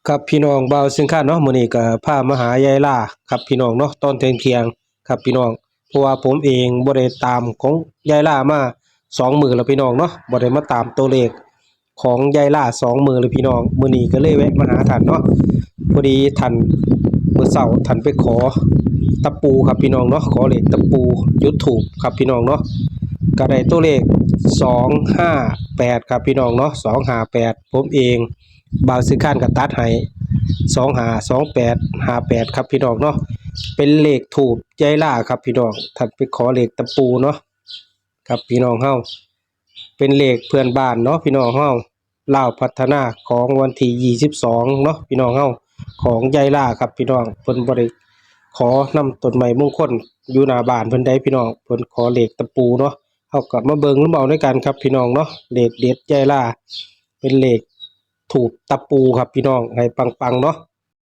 ครับพี่น้องบ่าวสิงค้าเนาะมื้อนี้ก็พามาหายายล่าครับพี่น้องเนาะตอนเที่ยงๆครับพี่น้องเพราะว่าผมเองบ่ได้ตามของยายล่ามา2 มื้อแล้วพี่น้องเนาะบ่ได้มาตามตัวเลขของยายล่า2 มื้อแล้วพี่น้องมื้อนี้ก็เลยแวะมาหาท่านเนาะพอดีท่านมื้อเช้าท่านไปขอตะปูครับพี่น้องเนาะขอเลขตะปูจุดธูปครับพี่น้องเนาะก็ได้ตัวเลข258ครับพี่น้องเนาะ258ผมเองบ่าวสิงค้าก็ตัดให้252858ครับพี่น้องเนาะเป็นเลขถูกยายล่าครับพี่น้องท่านไปขอเลขตะปูเนาะครับพี่น้องเฮาเป็นเลขเพื่อนบ้านเนาะพี่น้องเฮาลาวพัฒนาของวันที่22เนาะพี่น้องเฮาของยายล่าครับพี่น้องเพิ่นบ่ได้ขอนำต้นไม้มงคลอยู่หน้าบ้านเพิ่นได้พี่น้องเพิ่นขอเลขตะปูเนาะเฮาก็มาเบิ่งนำเอาด้วยกันครับพี่น้องเนาะเลขเด็ดยายล่าเป็นเลขถูกตะปูครับพี่น้องให้ปังๆเนาะ